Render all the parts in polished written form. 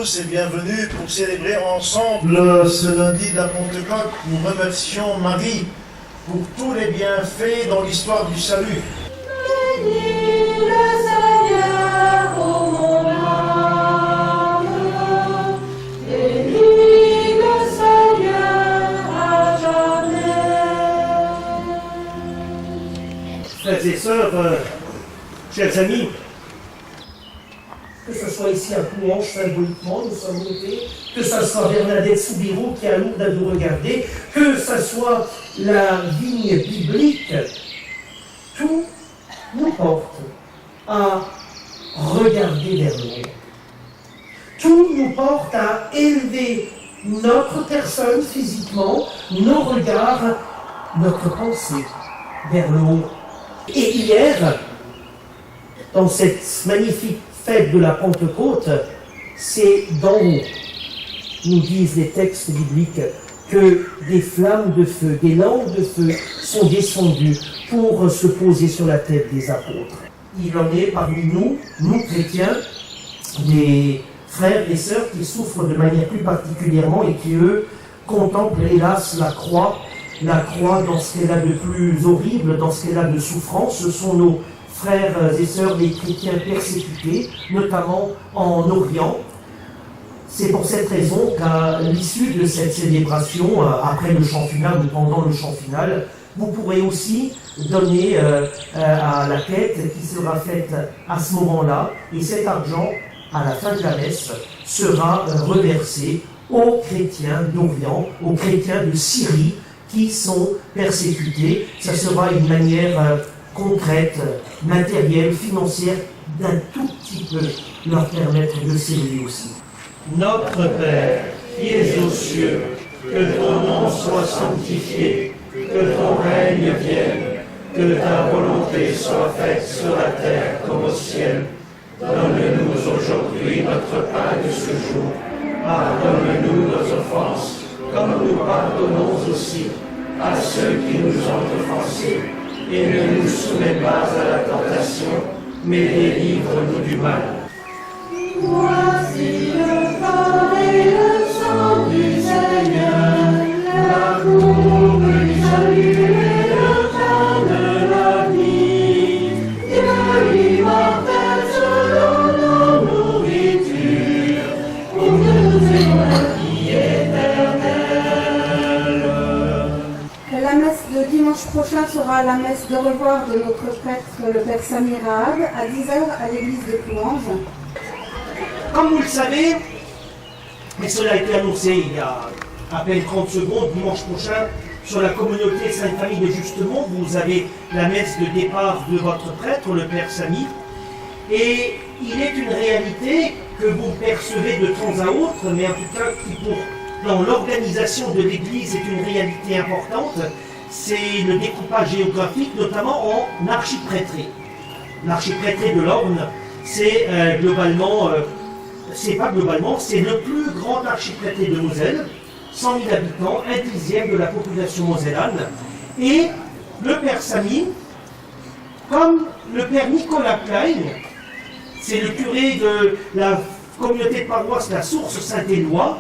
tous et bienvenue pour célébrer ensemble ce lundi de la Pentecôte. Nous remercions Marie pour tous les bienfaits dans l'histoire du salut. Bénis le Seigneur, ô mon âme, bénis le Seigneur à jamais. Frères et sœurs, chers amis, que ce soit ici à Couange, symboliquement, nous sommes montés, que ce soit Bernadette Soubirou qui est à Lourdes à vous regarder, que ce soit la vigne biblique, tout nous porte à regarder vers le haut. Tout nous porte à élever notre personne physiquement, nos regards, notre pensée vers le haut. Et hier, dans cette magnifique fête de la Pentecôte, c'est d'en haut, nous disent les textes bibliques, que des flammes de feu, des langues de feu sont descendues pour se poser sur la tête des apôtres. Il en est parmi nous, nous chrétiens, des frères et sœurs qui souffrent de manière plus particulièrement et qui, eux, contemplent hélas la croix dans ce qu'elle a de plus horrible, dans ce qu'elle a de souffrance. Ce sont nos frères et sœurs des chrétiens persécutés, notamment en Orient. C'est pour cette raison qu'à l'issue de cette célébration, après le chant final ou pendant le chant final, vous pourrez aussi donner à la quête qui sera faite à ce moment-là, et cet argent, à la fin de la messe, sera reversé aux chrétiens d'Orient, aux chrétiens de Syrie qui sont persécutés. Ça sera une manière concrète, matérielle, financière, d'un tout petit peu leur permettre de s'élever aussi. Notre Père, qui es aux cieux, que ton nom soit sanctifié, que ton règne vienne, que ta volonté soit faite sur la terre comme au ciel. Donne-nous aujourd'hui notre pain de ce jour. Pardonne-nous nos offenses, comme nous pardonnons aussi à ceux qui nous ont offensés. Et ne nous soumets pas à la tentation, mais délivre-nous du mal. Voici le corps et le sang du Seigneur, la coupe du salut et le pain de la vie. Dieu immortel selon nos nourritures, pour que nous ayons la vie éternelle. La messe de dimanche prochain sera la messe de revoir de notre prêtre, le Père Samir Rahab, à 10h à l'église de Couange. Comme vous le savez, mais cela a été annoncé il y a à peine 30 secondes, dimanche prochain, sur la communauté Sainte Famille de Justemont, vous avez la messe de départ de votre prêtre, le Père Samy. Et il est une réalité que vous percevez de temps à autre, mais en tout cas qui dans l'organisation de l'Église est une réalité importante, c'est le découpage géographique, notamment en archiprêtré. L'archiprêtré de l'Orne, c'est c'est le plus grand archiprêtré de Moselle, 100 000 habitants, 1/10 de la population mosellane. Et le Père Samy, comme le Père Nicolas Klein, c'est le curé de la communauté de paroisse La Source Saint-Éloi,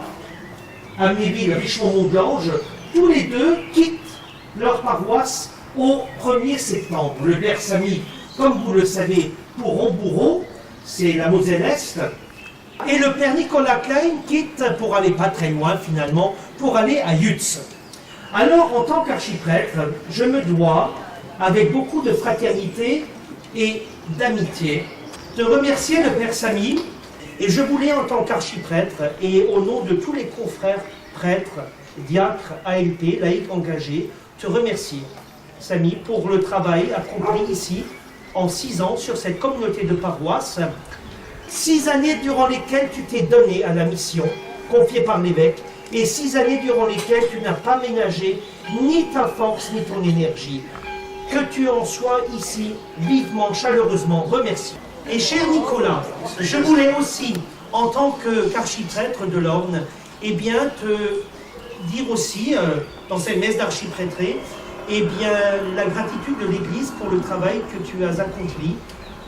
à Méville, Richemont-Mont-Blange, tous les deux quittent leur paroisse au 1er septembre. Le Père Samy, comme vous le savez, pour Rombourreau, c'est la Moselle-Est, et le Père Nicolas Klein quitte pour aller pas très loin finalement, pour aller à Yutz. Alors, en tant qu'archiprêtre, je me dois, avec beaucoup de fraternité et d'amitié, de remercier le Père Samy. Et je voulais, en tant qu'archiprêtre, et au nom de tous les confrères prêtres, diacres, ALP, laïcs engagés, te remercier, Samy, pour le travail accompli ici, en 6 ans, sur cette communauté de paroisse. 6 années durant lesquelles tu t'es donné à la mission, confiée par l'évêque, et 6 années durant lesquelles tu n'as pas ménagé ni ta force, ni ton énergie. Que tu en sois ici, vivement, chaleureusement remercié. Et cher Nicolas, je voulais aussi, en tant qu'archiprêtre de l'Orne, eh bien, te dire aussi, dans cette messe d'archiprêtré, eh bien, la gratitude de l'Église pour le travail que tu as accompli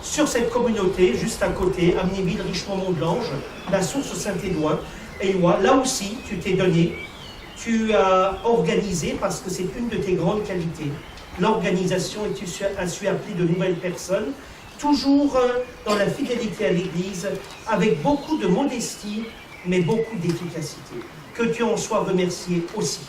sur cette communauté, juste à côté, Amnéville, Richemont-Mont-de-Lange, la source Saint-Éloi, là aussi, tu t'es donné, tu as organisé, parce que c'est une de tes grandes qualités, l'organisation, et tu as su appeler de nouvelles personnes, toujours dans la fidélité à l'Église, avec beaucoup de modestie, mais beaucoup d'efficacité. Que tu en sois remercié aussi.